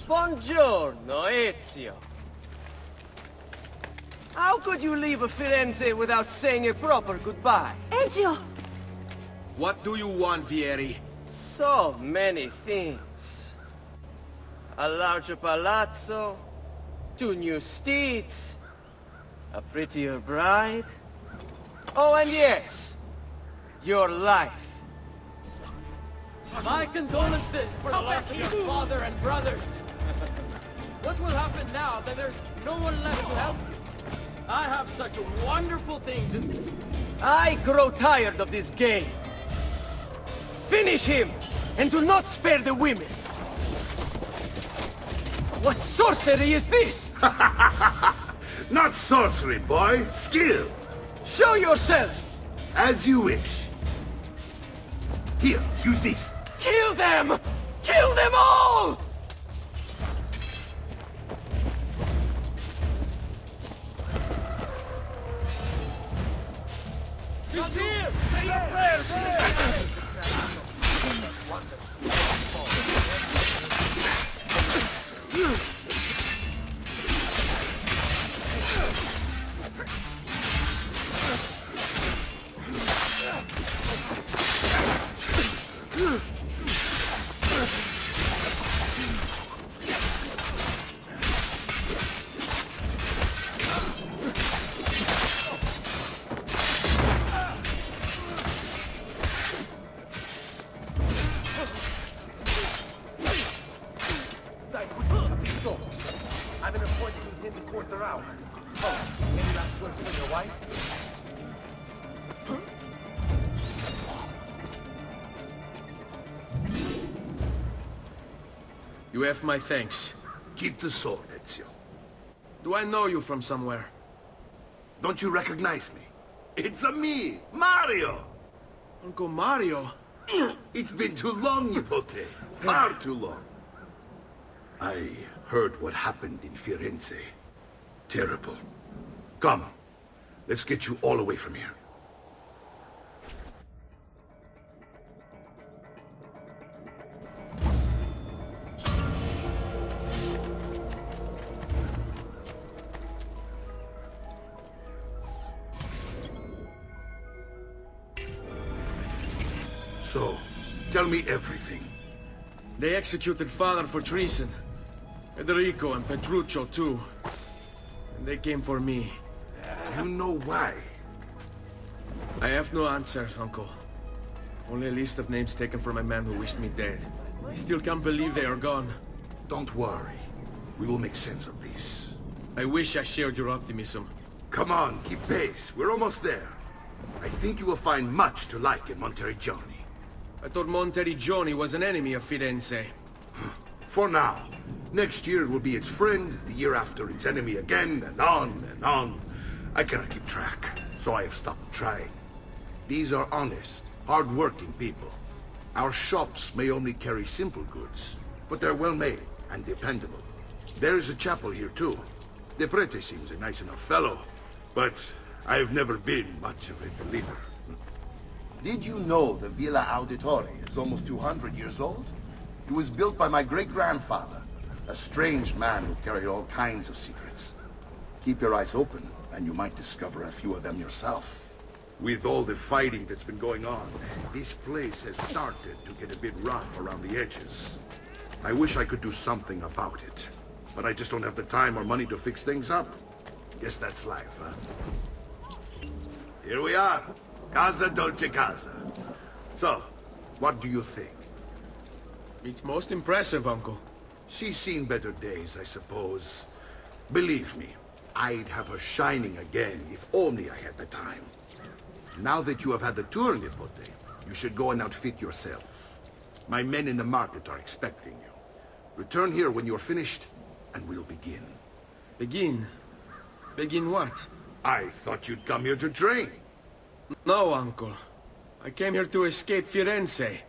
Buongiorno, Ezio. How could you leave a Firenze without saying a proper goodbye? Ezio! What do you want, Vieri? So many things. A larger palazzo, 2 new steeds, a prettier bride. Oh, and yes, your life. My condolences for the loss of your father and brothers. What will happen now that there's no one left to help you? I have such wonderful things in... I grow tired of this game. Finish him, and do not spare the women. What sorcery is this? Not sorcery, boy. Skill. Show yourself! As you wish. Here, use this. Kill them! Kill them all! He's here! Say your prayers! I have an appointment with him to quarter hour. Oh, any last words for your wife? You have my thanks. Keep the sword, Ezio. Do I know you from somewhere? Don't you recognize me? It's a me, Mario! Uncle Mario? It's been too long, Nipote. Far too long. I heard what happened in Firenze. Terrible. Come, let's get you all away from here. So, tell me everything. They executed father for treason. Federico and Petruccio too. And they came for me. Do you know why? I have no answers, Uncle. Only a list of names taken from a man who wished me dead. I still can't believe they are gone. Don't worry. We will make sense of this. I wish I shared your optimism. Come on, keep pace. We're almost there. I think you will find much to like in Monteriggioni. I thought Monteriggioni was an enemy of Firenze. For now. Next year it will be its friend, the year after its enemy again, and on and on. I cannot keep track, so I have stopped trying. These are honest, hard-working people. Our shops may only carry simple goods, but they're well-made and dependable. There is a chapel here too. The prete seems a nice enough fellow, but I have never been much of a believer. Did you know the Villa Auditore is almost 200 years old? It was built by my great-grandfather, a strange man who carried all kinds of secrets. Keep your eyes open, and you might discover a few of them yourself. With all the fighting that's been going on, this place has started to get a bit rough around the edges. I wish I could do something about it, but I just don't have the time or money to fix things up. Guess that's life, huh? Here we are. Casa Dolce Casa. So, what do you think? It's most impressive, Uncle. She's seen better days, I suppose. Believe me, I'd have her shining again if only I had the time. Now that you have had the tour, Nipote, you should go and outfit yourself. My men in the market are expecting you. Return here when you're finished, and we'll begin. Begin? Begin what? I thought you'd come here to train. No, Uncle. I came here to escape Firenze.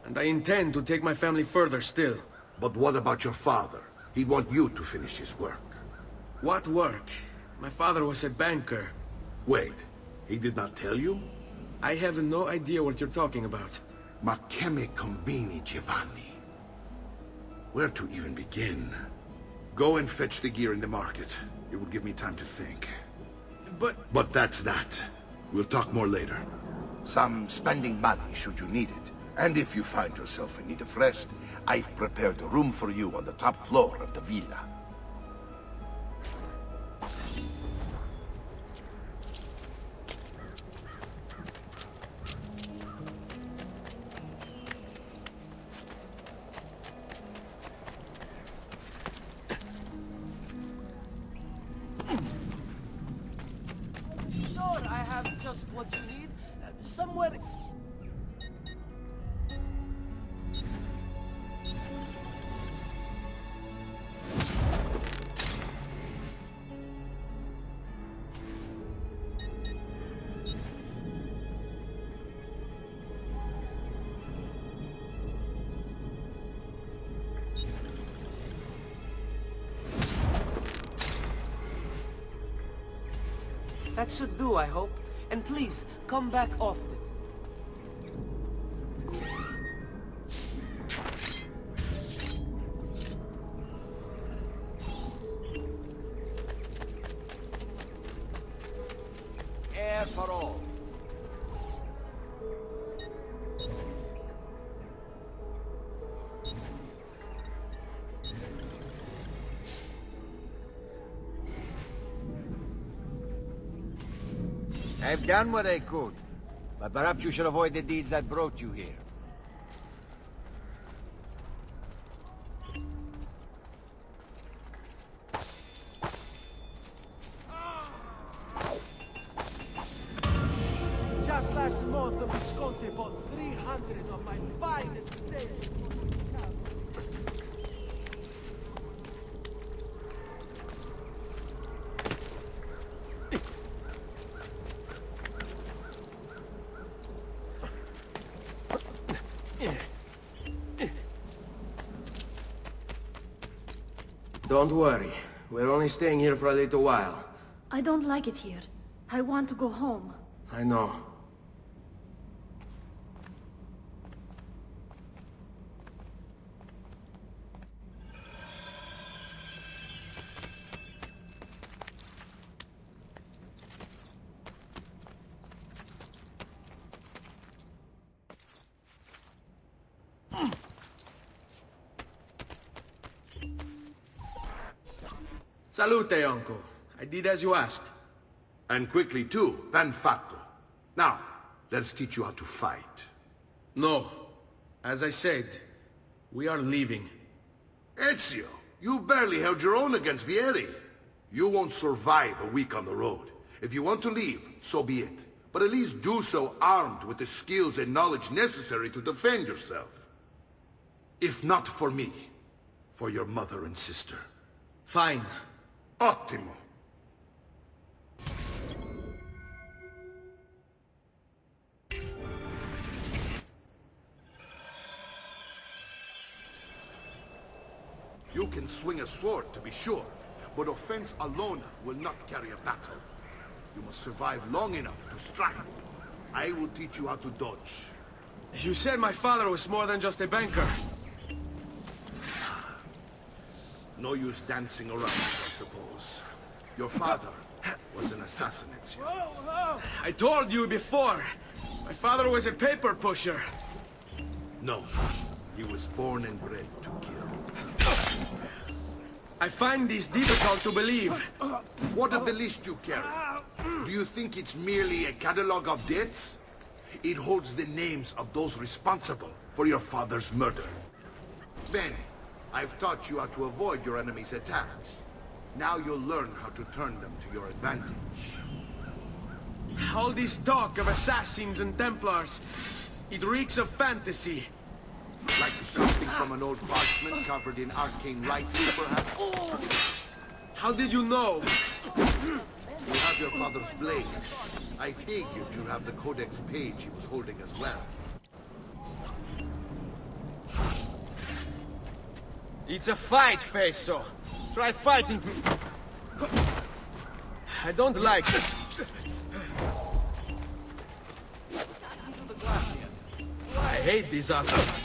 And I intend to take my family further still. But what about your father? He'd want you to finish his work. What work? My father was a banker. Wait, he did not tell you? I have no idea what you're talking about. Ma che me combini, Giovanni? Where to even begin? Go and fetch the gear in the market. It will give me time to think. But that's that. We'll talk more later. Some spending money should you need it. And if you find yourself in need of rest, I've prepared a room for you on the top floor of the villa. Sure, I have just what you need. Somewhere... That should do, I hope. And please, come back often. Air for all. I've done what I could, but perhaps you should avoid the deeds that brought you here. Just last month, the Visconti bought 300 of my finest days. Don't worry. We're only staying here for a little while. I don't like it here. I want to go home. I know. Salute, uncle. I did as you asked. And quickly too, ben fatto. Now, let's teach you how to fight. No. As I said, we are leaving. Ezio, you barely held your own against Vieri. You won't survive a week on the road. If you want to leave, so be it. But at least do so armed with the skills and knowledge necessary to defend yourself. If not for me, for your mother and sister. Fine. Ottimo. You can swing a sword, to be sure, but offense alone will not carry a battle. You must survive long enough to strike. I will teach you how to dodge. You said my father was more than just a banker. No use dancing around, I suppose. Your father was an assassin, Ezio. I told you before. My father was a paper pusher. No, he was born and bred to kill. I find this difficult to believe. What of the list you carry? Do you think it's merely a catalog of deaths? It holds the names of those responsible for your father's murder. Bene, I've taught you how to avoid your enemy's attacks. Now you'll learn how to turn them to your advantage. All this talk of assassins and Templars, it reeks of fantasy. Like something from an old parchment covered in arcane lightning, perhaps? How did you know? You have your father's blade. I figured you have the codex page he was holding as well. It's a fight, Fesso. Try fighting. I don't like it. I hate these archers.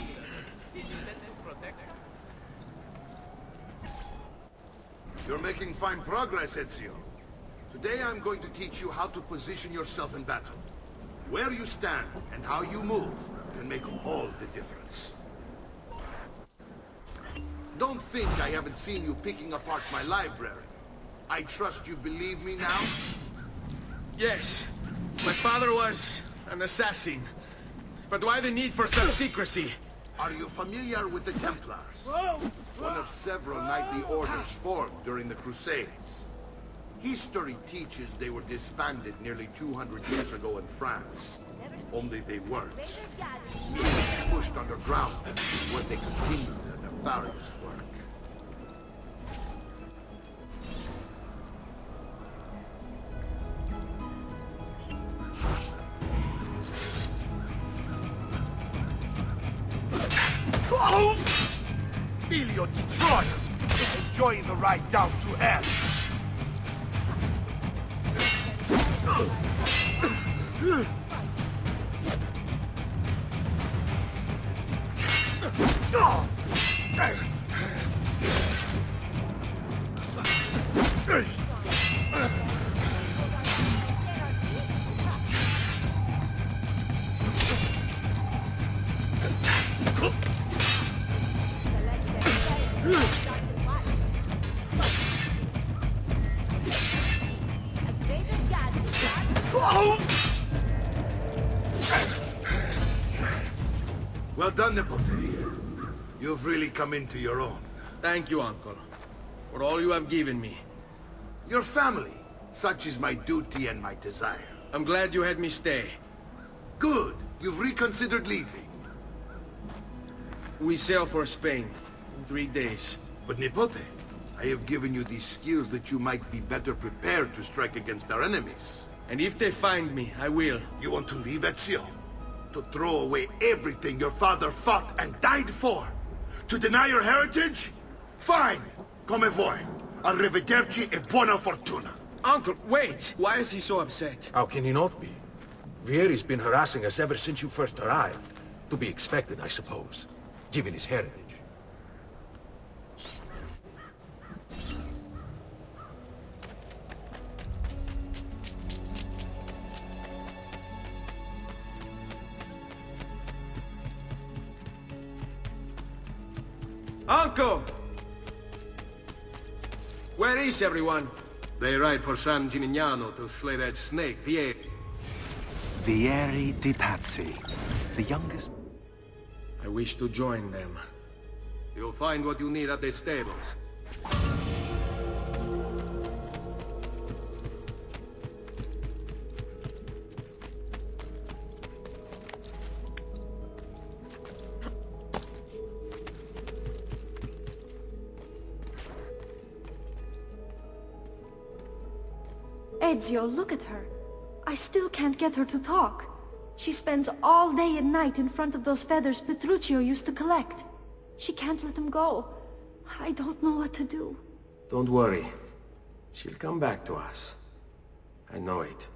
You're making fine progress, Ezio. Today I'm going to teach you how to position yourself in battle. Where you stand and how you move can make all the difference. Don't think I haven't seen you picking apart my library. I trust you believe me now? Yes. My father was an assassin. But why the need for such secrecy? Are you familiar with the Templars? One of several knightly orders formed during the Crusades. History teaches they were disbanded nearly 200 years ago in France. Only they weren't. Being pushed underground, where they continued their nefarious work. Filio di Troia is enjoying the ride down to hell. Well done, Nipote. You've really come into your own. Thank you, Uncle, for all you have given me. Your family. Such is my duty and my desire. I'm glad you had me stay. Good. You've reconsidered leaving. We sail for Spain in 3 days. But Nipote, I have given you these skills that you might be better prepared to strike against our enemies. And if they find me, I will. You want to leave, Ezio? To throw away everything your father fought and died for? To deny your heritage? Fine! Come vuoi. Arrivederci e buona fortuna. Uncle, wait! Why is he so upset? How can he not be? Vieri's been harassing us ever since you first arrived. To be expected, I suppose, given his heritage. Uncle! Where is everyone? They ride for San Gimignano to slay that snake, Vieri. Vieri di Pazzi, the youngest. I wish to join them. You'll find what you need at the stables. Ezio, look at her. I still can't get her to talk. She spends all day and night in front of those feathers Petruchio used to collect. She can't let them go. I don't know what to do. Don't worry. She'll come back to us. I know it.